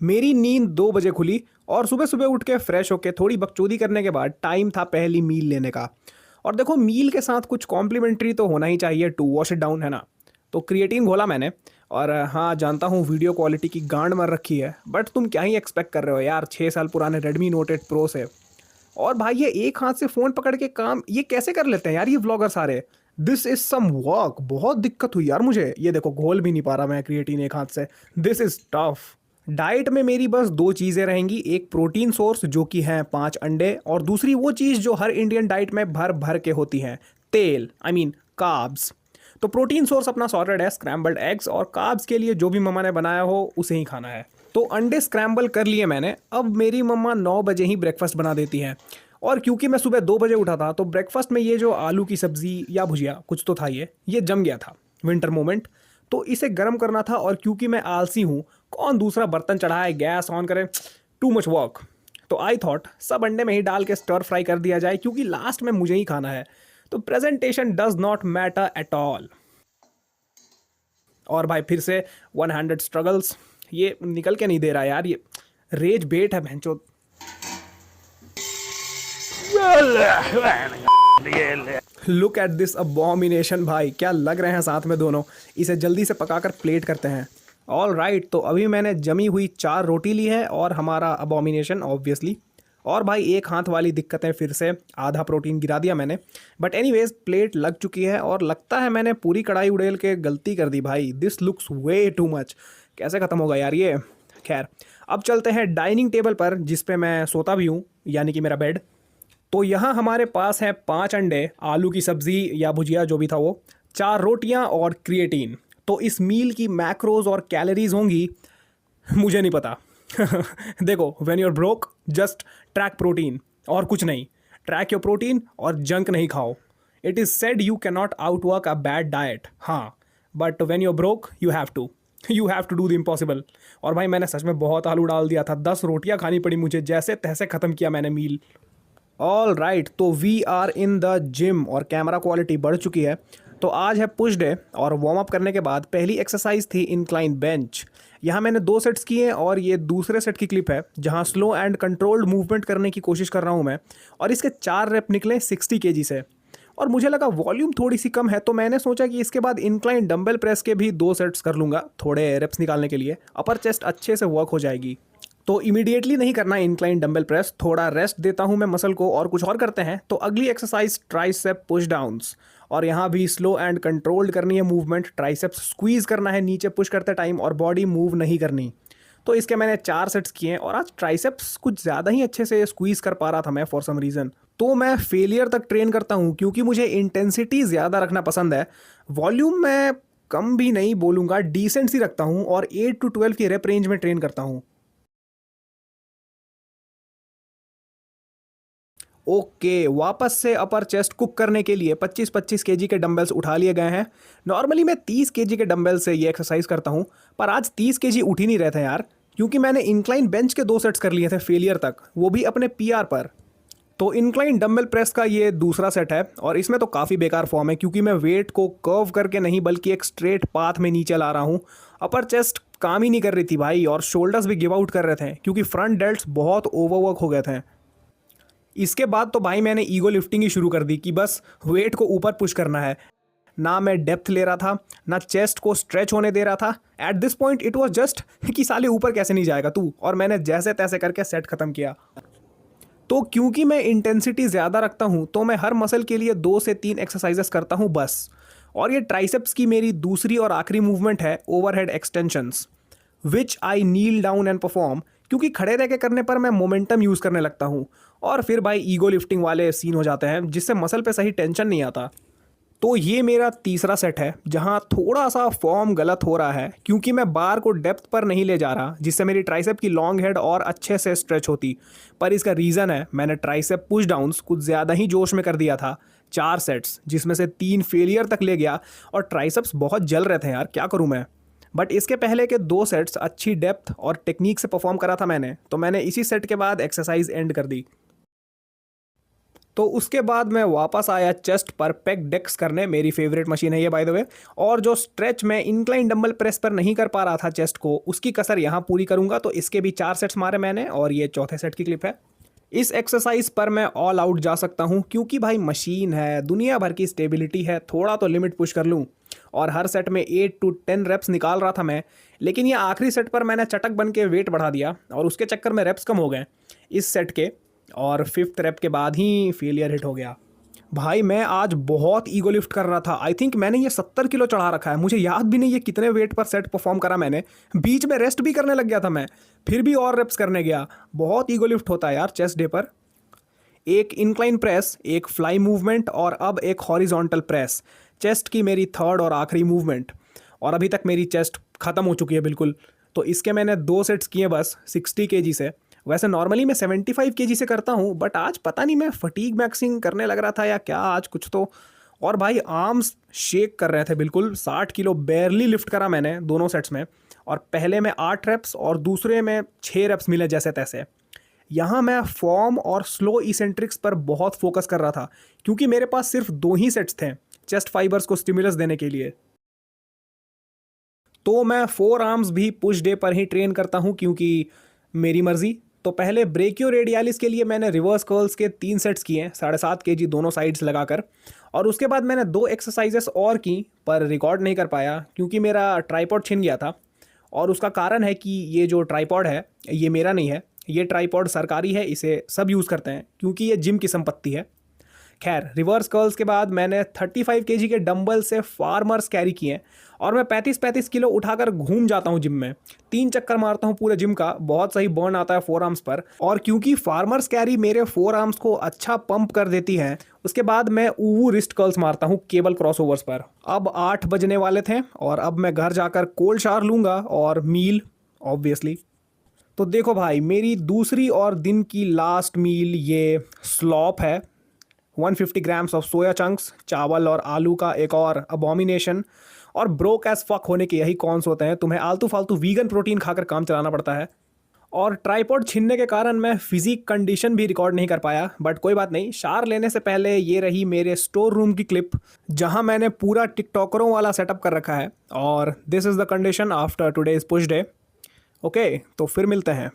मेरी नींद 2 बजे खुली और सुबह सुबह उठ के फ्रेश होके थोड़ी बकचोदी करने के बाद टाइम था पहली मील लेने का। और देखो, मील के साथ कुछ कॉम्प्लीमेंट्री तो होना ही चाहिए टू वॉश इट डाउन, है ना। तो क्रिएटिन घोला मैंने। और हाँ, जानता हूँ वीडियो क्वालिटी की गांड मर रखी है, बट तुम क्या ही एक्सपेक्ट कर रहे हो यार, 6 साल पुराने रेडमी नोट 8 प्रो से। और भाई, ये एक हाथ से फ़ोन पकड़ के काम ये कैसे कर लेते हैं यार ये व्लॉगर सारे। This is some work. बहुत दिक्कत हुई यार मुझे, ये देखो घोल भी नहीं पा रहा मैं क्रिएटिन एक हाथ से। This is tough. डाइट में मेरी बस दो चीज़ें रहेंगी, एक प्रोटीन सोर्स जो कि हैं 5 अंडे, और दूसरी वो चीज़ जो हर इंडियन डाइट में भर भर के होती हैं, तेल, आई मीन कार्ब्स। तो प्रोटीन सोर्स अपना सॉर्टेड है, स्क्रैम्बल्ड एग्स, और कार्ब्स के लिए जो भी मम्मा ने बनाया हो उसे ही खाना है। तो अंडे स्क्रैम्बल कर लिए मैंने। अब मेरी मम्मा 9 बजे ही ब्रेकफास्ट बना देती हैं। और क्योंकि मैं सुबह 2 बजे उठा था, तो ब्रेकफास्ट में ये जो आलू की सब्ज़ी या भुजिया कुछ तो था, ये जम गया था। Winter moment. तो इसे गर्म करना था, और क्योंकि मैं आलसी हूँ, कौन दूसरा बर्तन चढ़ाए, गैस ऑन करे, टू मच वर्क। तो आई थॉट सब अंडे में ही डाल के स्टर फ्राई कर दिया जाए, क्योंकि लास्ट में मुझे ही खाना है। तो presentation does not matter at all. और भाई फिर से 100 स्ट्रगल्स। ये निकल के नहीं दे रहा यार, ये रेज बेट है भैंचो। लुक एट दिस अबॉमिनेशन भाई, क्या लग रहे हैं साथ में दोनों। इसे जल्दी से पकाकर प्लेट करते हैं। ऑल राइट, तो अभी मैंने जमी हुई 4 रोटी ली है और हमारा अबॉमिनेशन ऑब्वियसली। और भाई एक हाथ वाली दिक्कतें फिर से, आधा प्रोटीन गिरा दिया मैंने। बट एनीवेज, प्लेट लग चुकी है और लगता है मैंने पूरी कढ़ाई उड़ेल के गलती कर दी भाई। This looks way too much. कैसे ख़त्म होगा यार ये। खैर, अब चलते हैं डाइनिंग टेबल पर, जिस पे मैं सोता भी हूँ, यानी कि मेरा बेड। तो यहाँ हमारे पास है 5 अंडे, आलू की सब्ज़ी या भुजिया जो भी था वो, 4 रोटियाँ और क्रिएटिन। तो इस मील की मैक्रोज और कैलोरीज होंगी, मुझे नहीं पता। देखो, when you're broke just track protein, और कुछ नहीं। ट्रैक योर प्रोटीन और जंक नहीं खाओ। It is said you can not outwork a bad diet, हाँ, but when you're broke you have to do the impossible. और भाई मैंने सच में बहुत आलू डाल दिया था, 10 रोटियाँ खानी पड़ी मुझे, जैसे तैसे ख़त्म किया मैंने मील। ऑल राइट, तो we are in the gym और कैमरा क्वालिटी बढ़ चुकी है। तो आज है पुश डे, और वार्म अप करने के बाद पहली एक्सरसाइज थी इंक्लाइन बेंच। यहाँ मैंने 2 सेट्स किए, और ये दूसरे सेट की क्लिप है जहाँ स्लो एंड कंट्रोल्ड मूवमेंट करने की कोशिश कर रहा हूँ मैं। और इसके 4 रेप निकले 60 kg से। और मुझे लगा वॉल्यूम थोड़ी सी कम है, तो मैंने सोचा कि इसके बाद इंक्लाइन डंबल प्रेस के भी 2 सेट्स कर लूँगा, थोड़े रेप्स निकालने के लिए, अपर चेस्ट अच्छे से वर्क हो जाएगी। तो इमीडिएटली नहीं करना इंक्लाइन डंबल प्रेस, थोड़ा रेस्ट देता हूं मैं मसल को और कुछ और करते हैं। तो अगली एक्सरसाइज ट्राइसेप पुश डाउन्स, और यहाँ भी स्लो एंड कंट्रोल्ड करनी है मूवमेंट। ट्राइसेप्स स्क्वीज करना है नीचे पुश करते टाइम, और बॉडी मूव नहीं करनी। तो इसके मैंने 4 सेट्स किए हैं, और आज ट्राइसेप्स कुछ ज़्यादा ही अच्छे से स्क्वीज कर पा रहा था मैं फॉर सम रीज़न। तो मैं फेलियर तक ट्रेन करता हूँ, क्योंकि मुझे इंटेंसिटी ज़्यादा रखना पसंद है। वॉल्यूम मैं कम भी नहीं बोलूँगा, डिसेंट सी रखता हूँ, और 8 to 12 की रेप रेंज में ट्रेन करता हूँ। ओके, वापस से अपर चेस्ट कुक करने के लिए 25-25 केजी के डंबल्स उठा लिए गए हैं। नॉर्मली मैं 30 केजी के डंबल से ये एक्सरसाइज करता हूँ, पर आज 30 केजी उठ ही नहीं रहे थे यार, क्योंकि मैंने इंक्लाइन बेंच के 2 सेट्स कर लिए थे फेलियर तक, वो भी अपने पीआर पर। तो इंक्लाइन डंबल प्रेस का ये दूसरा सेट है, और इसमें तो काफ़ी बेकार फॉर्म है, क्योंकि मैं वेट को कर्व करके नहीं बल्कि एक स्ट्रेट पाथ में नीचे ला रहा हूँ। अपर चेस्ट काम ही नहीं कर रही थी भाई, और शोल्डर्स भी गिव आउट कर रहे थे, क्योंकि फ्रंट डेल्ट्स बहुत ओवरवर्क हो गए थे। इसके बाद तो भाई मैंने ईगो लिफ्टिंग ही शुरू कर दी, कि बस वेट को ऊपर पुश करना है। ना मैं डेप्थ ले रहा था, ना चेस्ट को स्ट्रेच होने दे रहा था। At this point it was just कि साले ऊपर कैसे नहीं जाएगा तू, और मैंने जैसे तैसे करके सेट खत्म किया। तो क्योंकि मैं इंटेंसिटी ज़्यादा रखता हूँ, तो मैं हर मसल के लिए 2 से 3 एक्सरसाइजेस करता हूँ बस। और ये ट्राइसेप्स की मेरी दूसरी और आखिरी मूवमेंट है, overhead extensions, which I kneel down and perform, क्योंकि खड़े रह के करने पर मैं मोमेंटम यूज़ करने लगता हूँ, और फिर भाई ईगो लिफ्टिंग वाले सीन हो जाते हैं, जिससे मसल पे सही टेंशन नहीं आता। तो ये मेरा तीसरा सेट है, जहाँ थोड़ा सा फॉर्म गलत हो रहा है, क्योंकि मैं बार को डेप्थ पर नहीं ले जा रहा, जिससे मेरी ट्राइसेप की लॉन्ग हेड और अच्छे से स्ट्रेच होती। पर इसका रीज़न है, मैंने ट्राइसेप पुश डाउन्स कुछ ज़्यादा ही जोश में कर दिया था। 4 सेट्स, जिसमें से 3 फेलियर तक ले गया, और ट्राइसेप्स बहुत जल रहे थे यार, क्या करूँ मैं। बट इसके पहले के 2 सेट्स अच्छी डेप्थ और टेक्निक से परफॉर्म करा था मैंने, तो मैंने इसी सेट के बाद एक्सरसाइज एंड कर दी। तो उसके बाद मैं वापस आया चेस्ट पर पेग डेक्स करने, मेरी फेवरेट मशीन है ये बाय द वे। और जो स्ट्रेच मैं इंक्लाइन डंबल प्रेस पर नहीं कर पा रहा था चेस्ट को, उसकी कसर यहाँ पूरी करूँगा। तो इसके भी 4 सेट्स मारे मैंने और ये चौथे सेट की क्लिप है। इस एक्सरसाइज पर मैं ऑल आउट जा सकता हूँ क्योंकि भाई मशीन है, दुनिया भर की स्टेबिलिटी है, थोड़ा तो लिमिट पुश कर लूँ। और हर सेट में 8 to 10 रेप्स निकाल रहा था मैं, लेकिन ये आखिरी सेट पर मैंने चटक बन के वेट बढ़ा दिया और उसके चक्कर में रेप्स कम हो गए इस सेट के, और 5th रेप के बाद ही फेलियर हिट हो गया। भाई मैं आज बहुत ईगो लिफ्ट कर रहा था। आई थिंक मैंने ये 70 किलो चढ़ा रखा है, मुझे याद भी नहीं ये कितने वेट पर सेट परफॉर्म करा मैंने। बीच में रेस्ट भी करने लग गया था मैं, फिर भी और रेप्स करने गया। बहुत ईगो लिफ्ट होता है यार चेस्ट डे पर। एक इंक्लाइन प्रेस, एक फ्लाई मूवमेंट और अब एक हॉरिजॉन्टल प्रेस, चेस्ट की मेरी थर्ड और आखिरी मूवमेंट। और अभी तक मेरी चेस्ट ख़त्म हो चुकी है बिल्कुल। तो इसके मैंने 2 सेट्स किए बस 60 kg से। वैसे नॉर्मली मैं 75 kg से करता हूँ, बट आज पता नहीं मैं फटीग मैक्सिंग करने लग रहा था या क्या आज कुछ तो। और भाई आर्म्स शेक कर रहे थे बिल्कुल। 60 किलो बेयरली लिफ्ट करा मैंने दोनों सेट्स में, और पहले में 8 रेप्स और दूसरे में 6 रेप्स मिले जैसे तैसे। यहाँ मैं फॉर्म और स्लो इसेंट्रिक्स पर बहुत फोकस कर रहा था क्योंकि मेरे पास सिर्फ 2 ही सेट्स थे चेस्ट फाइबर्स को स्टिमुलस देने के लिए। तो मैं 4 आर्म्स भी पुश डे पर ही ट्रेन करता हूँ क्योंकि मेरी मर्जी। तो पहले ब्रेकियो रेडियालिस के लिए मैंने रिवर्स कर्ल्स के 3 सेट्स किए 7.5 kg दोनों साइड्स लगाकर, और उसके बाद मैंने 2 एक्सरसाइजेस और की पर रिकॉर्ड नहीं कर पाया क्योंकि मेरा ट्राइपॉड छिन गया था। और उसका कारण है कि ये जो ट्राइपॉड है ये मेरा नहीं है, ये ट्राइपॉड सरकारी है, इसे सब यूज़ करते हैं क्योंकि ये जिम की संपत्ति है। खैर रिवर्स कर्ल्स के बाद मैंने 35 kg के डंबल से फार्मर्स कैरी किए और मैं 35-35 किलो उठाकर घूम जाता हूँ जिम में। 3 चक्कर मारता हूँ पूरे जिम का, बहुत सही बर्न आता है 4 आर्म्स पर। और क्योंकि फार्मर्स कैरी मेरे 4 आर्म्स को अच्छा पंप कर देती है, उसके बाद मैं ऊवू रिस्ट कर्ल्स मारता हूँ केबल क्रॉसओवर्स पर। अब 8 बजने वाले थे और अब मैं घर जाकर कोल्ड शावर लूँगा और मील ऑब्वियसली। तो देखो भाई मेरी दूसरी और दिन की लास्ट मील ये स्लॉप है। 150 ग्राम्स ऑफ सोया चंक्स, चावल और आलू का एक और अबॉमिनेशन। और ब्रोक एज फक होने के यही कॉन्स होते हैं, तुम्हें आलतू फालतू वीगन प्रोटीन खाकर काम चलाना पड़ता है। और ट्राइपॉड छीनने के कारण मैं फिजिक कंडीशन भी रिकॉर्ड नहीं कर पाया, बट कोई बात नहीं। शार लेने से पहले ये रही मेरे स्टोर रूम की क्लिप जहां मैंने पूरा टिकटॉकरों वाला सेटअप कर रखा है। और this is the condition after today's push day. Okay, तो फिर मिलते हैं।